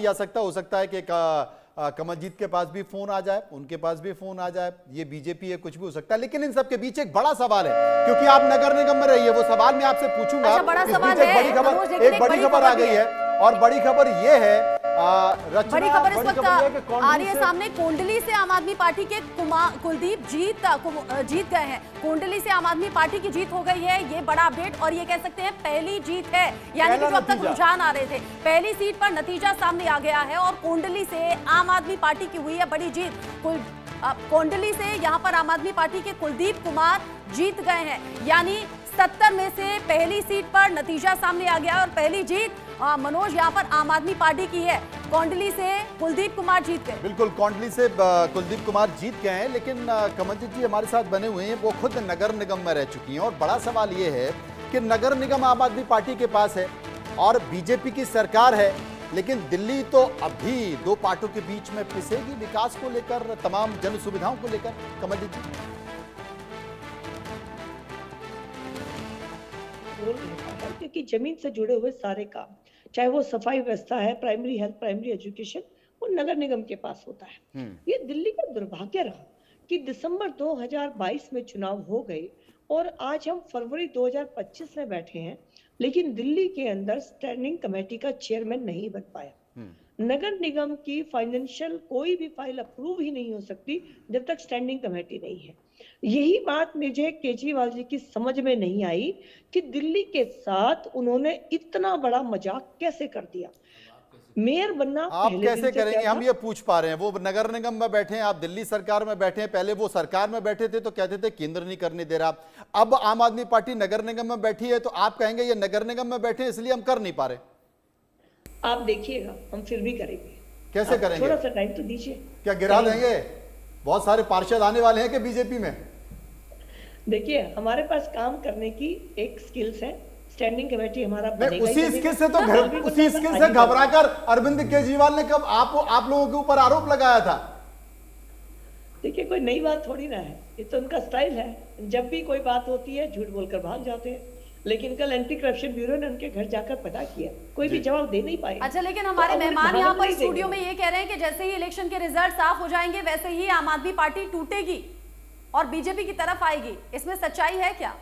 जा सकता हो सकता है कि कमलजीत के पास भी फोन आ जाए, उनके पास भी फोन आ जाए, ये बीजेपी है, कुछ भी हो सकता है। लेकिन इन सब के बीच एक बड़ा सवाल है, क्योंकि आप नगर निगम में रही है, वो सवाल मैं आपसे पूछूंगा। अच्छा, बड़ा सवाल है, एक बड़ी खबर आ गई है, और बड़ी खबर ये है, बड़ी खबर इस वक्त आ रही है सामने। कोंडली से आम आदमी पार्टी के कुलदीप जीत गए हैं। कोंडली से आम आदमी पार्टी की जीत हो गई है, ये बड़ा अपडेट, और ये कह सकते हैं पहली जीत है, यानी कि जो अब तक रुझान आ रहे थे, पहली सीट पर नतीजा सामने आ गया है और कोंडली से आम आदमी पार्टी की हुई है बड़ी जीत। कोंडली से यहाँ पर आम आदमी पार्टी के कुलदीप कुमार जीत गए हैं, यानी 70 में से पहली सीट पर नतीजा सामने आ गया और पहली जीत मनोज यहाँ पर आम आदमी पार्टी की है। कोंडली से कुलदीप कुमार जीत गए। बिल्कुल, कोंडली से कुलदीप कुमार जीत गए हैं, लेकिन कमलजीत जी हमारे साथ बने हुए हैं, वो खुद नगर निगम में रह चुकी हैं, और बड़ा सवाल ये है कि नगर निगम आम आदमी पार्टी के पास है और बीजेपी की सरकार है, लेकिन दिल्ली तो अभी दो पार्टियों के बीच में पिसेगी विकास को लेकर, तमाम जन सुविधाओं को लेकर। कमलजीत जी, क्योंकि जमीन से जुड़े हुए सारे काम, चाहे वो सफाई व्यवस्था है, प्राइमरी हेल्थ, प्राइमरी एजुकेशन, वो नगर निगम के पास होता है। ये दिल्ली का दुर्भाग्य रहा कि दिसंबर 2022 में चुनाव हो गए और आज हम फरवरी 2025 में बैठे हैं, लेकिन दिल्ली के अंदर स्टैंडिंग कमेटी का चेयरमैन नहीं बन पाया। नगर निगम की फाइनेंशियल कोई भी फाइल अप्रूव ही नहीं हो सकती जब तक स्टैंडिंग कमेटी नहीं है। यही बात मुझे केजरीवाल जी की समझ में नहीं आई कि दिल्ली के साथ उन्होंने इतना बड़ा मजाक कैसे कर दिया। मेयर बनना आप कैसे करेंगे, हम ये पूछ पा रहे हैं। वो नगर निगम में बैठे हैं, आप दिल्ली सरकार में बैठे हैं, पहले वो सरकार में बैठे थे तो कहते थे केंद्र नहीं करने दे रहा, अब आम आदमी पार्टी नगर निगम में बैठी है तो आप कहेंगे ये नगर निगम में बैठे हैं इसलिए हम कर नहीं पा रहे। आप देखिएगा, हम फिर भी करेंगे। कैसे करेंगे? थोड़ा सा टाइम तो दीजिए। क्या गिरा देंगे? बहुत सारे पार्षद आने वाले हैं कि बीजेपी में? देखिए, हमारे पास काम करने की एक स्किल्स है, स्टैंडिंग कमेटी हमारा बनेगा। उसी स्किल से घबराकर अरविंद केजरीवाल ने कब आप लोगों के ऊपर आरोप लगाया था। देखिए, कोई नई बात थोड़ी ना है, ये तो उनका स्टाइल है, जब भी कोई बात होती है झूठ बोलकर भाग जाते हैं। लेकिन कल एंटी करप्शन ब्यूरो ने उनके घर जाकर पता किया, कोई भी जवाब दे नहीं पाए। अच्छा, लेकिन हमारे मेहमान यहाँ पर स्टूडियो में ये कह रहे हैं कि जैसे ही इलेक्शन के रिजल्ट साफ हो जाएंगे वैसे ही आम आदमी पार्टी टूटेगी और बीजेपी की तरफ आएगी, इसमें सच्चाई है क्या?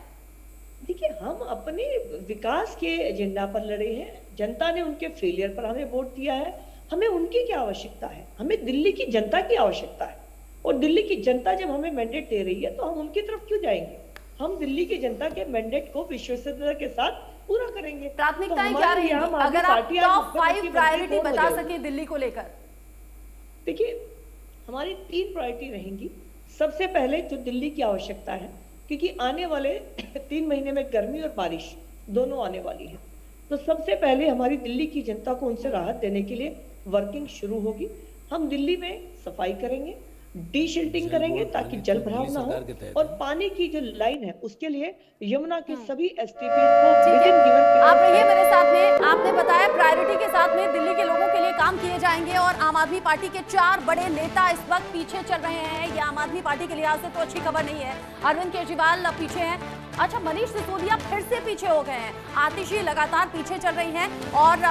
देखिए, हम अपने विकास के एजेंडा पर लड़े हैं, जनता ने उनके फेलियर पर हमें वोट दिया है, हमें उनकी क्या आवश्यकता है, हमें दिल्ली की जनता की आवश्यकता है। और दिल्ली की जनता जब हमें मैंडेट दे रही है तो हम उनकी तरफ क्यों जाएंगे? हम दिल्ली की जनता के मैंडेट को विश्वसनीयता के साथ पूरा करेंगे। प्राथमिकताएं क्या रहेंगी अगर आप टॉप 5 प्रायोरिटी बता सके दिल्ली को लेकर? देखिए, हमारी 3 प्रायोरिटी रहेंगी। सबसे पहले जो दिल्ली की आवश्यकता है, क्योंकि आने वाले 3 महीने में गर्मी और बारिश दोनों आने वाली है, तो सबसे पहले हमारी दिल्ली की जनता को उनसे राहत देने के लिए वर्किंग शुरू होगी। हम दिल्ली में सफाई करेंगे, डीशिल्टिंग करेंगे ताकि जल भराव ना हो, और पानी की जो लाइन है उसके लिए यमुना के सभी एसटीपी को आप रहिए मेरे साथ में। आपने बताया प्रायोरिटी के साथ में दिल्ली के लोगों के लिए काम किए जाएंगे और आम आदमी पार्टी के 4 बड़े नेता इस वक्त पीछे चल रहे हैं। ये आम आदमी पार्टी के लिहाज से तो अच्छी खबर नहीं है। अरविंद केजरीवाल पीछे हैं, अच्छा मनीष सिसोदिया फिर से पीछे हो गए हैं, आतिशी लगातार पीछे चल रही हैं और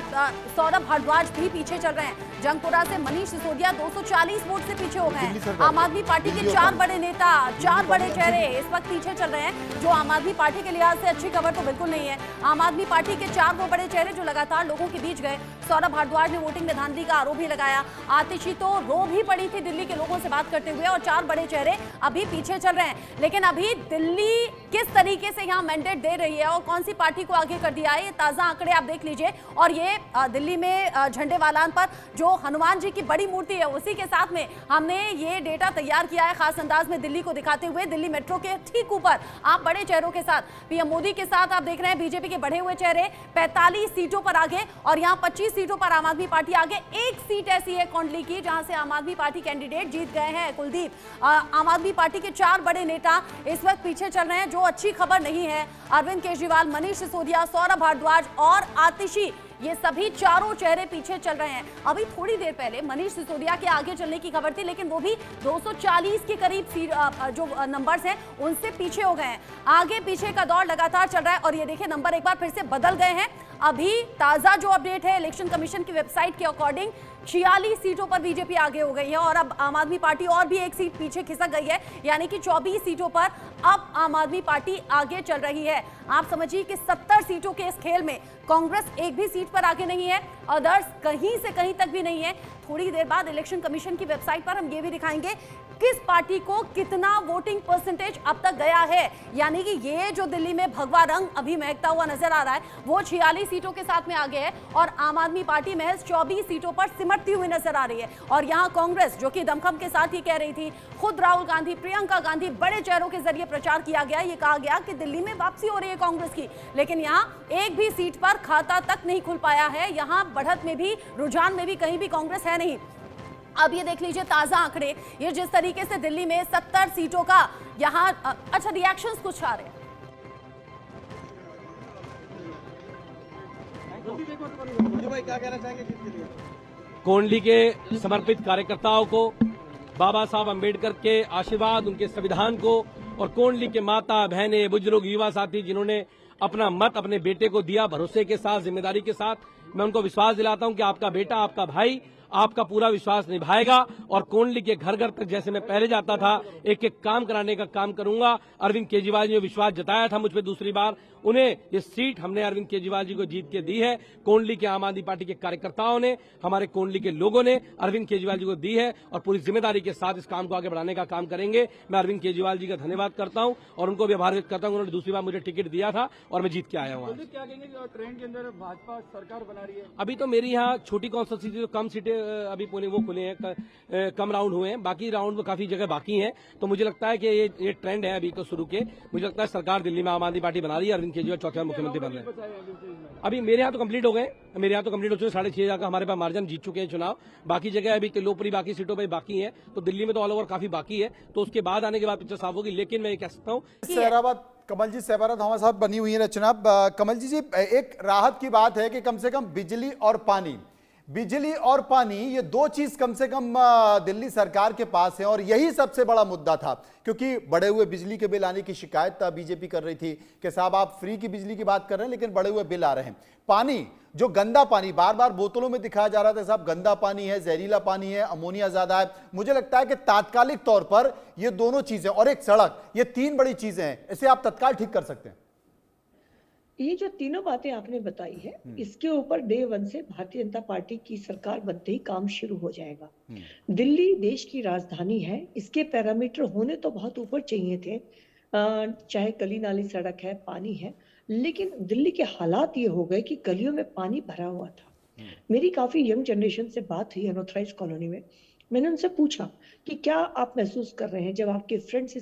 सौरभ भारद्वाज भी पीछे चल रहे हैं। जंगपुरा से मनीष सिसोदिया 240 वोट से पीछे हो गए हैं। आम आदमी पार्टी के 4 बड़े नेता, 4 बड़े चेहरे इस वक्त पीछे चल रहे हैं, जो आम आदमी पार्टी के लिहाज से अच्छी खबर तो बिल्कुल नहीं है। आम आदमी पार्टी के 4 वो बड़े चेहरे जो लगातार लोगों के बीच गए। सौरभ भारद्वाज ने वोटिंग में धांधली का आरोप भी लगाया, आतिशी तो रो भी पड़ी थी दिल्ली के लोगों से बात करते हुए, और 4 बड़े चेहरे अभी पीछे चल रहे हैं। लेकिन अभी दिल्ली किस तरीके से यहाँ मैंडेट दे रही है और कौन सी पार्टी को आगे कर दिया है, ये ताजा आंकड़े आप देख लीजिए। और ये दिल्ली में झंडे वालान पर जो हनुमान जी की बड़ी मूर्ति है उसी के साथ में हमने ये डेटा तैयार किया है, खास अंदाज में दिल्ली को दिखाते हुए। दिल्ली मेट्रो के ठीक ऊपर आप बड़े चेहरों के साथ पीएम मोदी के साथ आप देख रहे हैं बीजेपी के बढ़े हुए चेहरे 45 सीटों पर आगे, और यहाँ 25 सीटों पर आम आदमी पार्टी आगे। एक सीट ऐसी है कोंडली की जहां से आम आदमी पार्टी कैंडिडेट जीत गए हैं कुलदीप। आम आदमी पार्टी के 4 बड़े नेता इस वक्त पीछे चल रहे हैं, जो अच्छी खबर नहीं है। अरविंद केजरीवाल, मनीष सिसोदिया, सौरभ भारद्वाज और आतिशी, ये सभी चारों चेहरे पीछे चल रहे हैं। अभी थोड़ी देर पहले मनीष सिसोदिया के आगे चलने की खबर थी, लेकिन वो भी 240 के करीब जो नंबर्स हैं उनसे पीछे हो गए हैं। आगे पीछे का दौर लगातार चल रहा है और ये देखिए नंबर एक बार फिर से बदल गए हैं। अभी ताजा जो अपडेट है इलेक्शन कमीशन की वेबसाइट के अकॉर्डिंग 46 सीटों पर बीजेपी आगे हो गई है और अब आम आदमी पार्टी और भी एक सीट पीछे खिसक गई है, यानी कि 24 सीटों पर अब आम आदमी पार्टी आगे चल रही है। आप समझिए कि 70 सीटों के इस खेल में कांग्रेस एक भी सीट पर आगे नहीं है, अदर्स कहीं से कहीं तक भी नहीं है। थोड़ी देर बाद इलेक्शन कमीशन की वेबसाइट पर हम ये भी दिखाएंगे किस पार्टी को कितना वोटिंग परसेंटेज अब तक गया है, यानी कि ये जो दिल्ली में भगवा रंग अभी महकता हुआ नजर आ रहा है वो 46 सीटों के साथ में आगे है और आम आदमी पार्टी महज 24 सीटों पर सिमटती हुई नजर आ रही है। और यहाँ कांग्रेस जो कि दमखम के साथ ही कह रही थी, खुद राहुल गांधी, प्रियंका गांधी, बड़े चेहरों के जरिए प्रचार किया गया, ये कहा गया कि दिल्ली में वापसी हो रही है कांग्रेस की, लेकिन यहाँ एक भी सीट पर खाता तक नहीं खुल पाया है। यहाँ बढ़त में भी, रुझान में भी कहीं भी कांग्रेस है नहीं। अब ये देख लीजिए ताजा आंकड़े, ये जिस तरीके से दिल्ली में 70 सीटों का यहाँ अच्छा रिएक्शंस कुछ आ रहे हैं। कोंडली के समर्पित कार्यकर्ताओं को, बाबा साहब अंबेडकर के आशीर्वाद, उनके संविधान को और कोंडली के माता, बहनें, बुजुर्ग, युवा साथी जिन्होंने अपना मत अपने बेटे को दिया भरोसे के साथ, जिम्मेदारी के साथ, मैं उनको विश्वास दिलाता हूं कि आपका बेटा, आपका भाई आपका पूरा विश्वास निभाएगा और कोंडली के घर घर तक जैसे मैं पहले जाता था एक एक काम कराने का काम करूंगा। अरविंद केजरीवाल जी ने विश्वास जताया था मुझ पे दूसरी बार, उन्हें ये सीट हमने अरविंद केजरीवाल जी को जीत के दी है। कोंडली के आम आदमी पार्टी के कार्यकर्ताओं ने, हमारे कोंडली के लोगों ने अरविंद केजरीवाल जी को दी है और पूरी जिम्मेदारी के साथ इस काम को आगे बढ़ाने का काम करेंगे। मैं अरविंद केजरीवाल जी का धन्यवाद करता हूं और उनको भी आभार व्यक्त करता हूं, उन्होंने दूसरी बार मुझे टिकट दिया था और मैं जीत के आया हूं। क्या कहेंगे ट्रेंड के अंदर भाजपा सरकार बना रही है? अभी तो मेरी यहाँ छोटी कॉन्स्टिट्यूंसी जो कम सीटें अभी पुणे वो खुले हैं, कम राउंड हुए हैं, बाकी राउंड में काफी जगह बाकी हैं। तो मुझे लगता है कि ये ट्रेंड है अभी तो शुरू के, मुझे लगता है सरकार दिल्ली में आम आदमी पार्टी बना रही है, अरविंद केजरीवाल चौथे बार मुख्यमंत्री बन रहे हैं। अभी मेरे यहाँ तो कंप्लीट हो गए, मेरे यहाँ तो कंप्लीट हो चुके, 6.5 का हमारे पास मार्जिन जीत चुके हैं चुनाव। बाकी जगह अभी तिलोपरी बाकी सीटों पर बाकी है, तो दिल्ली में तो ऑल ओवर काफी बाकी है, तो उसके बाद आने के बाद पिक्चर साफ होगी। लेकिन मैं ये कह सकता हूँ सहराबाद कमल जी, सहराबाद हमारे साथ बनी हुई है रचना। कमल जी एक राहत की बात है कि कम से कम बिजली और पानी ये दो चीज कम से कम दिल्ली सरकार के पास है और यही सबसे बड़ा मुद्दा था, क्योंकि बढ़े हुए बिजली के बिल आने की शिकायत बीजेपी कर रही थी कि साहब आप फ्री की बिजली की बात कर रहे हैं लेकिन बढ़े हुए बिल आ रहे हैं। पानी, जो गंदा पानी बार बार बोतलों में दिखाया जा रहा था, साहब गंदा पानी है, जहरीला पानी है, अमोनिया ज्यादा है। मुझे लगता है कि तात्कालिक तौर पर ये दोनों चीजें और एक सड़क, ये तीन बड़ी चीजें हैं, इसे आप तत्काल ठीक कर सकते हैं। ये जो तीनों बातें आपने बताई है, इसके ऊपर डे 1 से भारतीय जनता पार्टी की सरकार बनते ही काम शुरू हो जाएगा। दिल्ली देश की राजधानी है, इसके पैरामीटर होने तो बहुत ऊपर चाहिए थे, चाहे गली नाली सड़क है, पानी है, लेकिन दिल्ली के हालात ये हो गए कि गलियों में पानी भरा हुआ था। मेरी काफी यंग जनरेशन से बात हुई अनऑथराइज्ड कॉलोनी में, मैंने उनसे पूछा कि क्या आप महसूस कर रहे हैं जब आपके फ्रेंड्स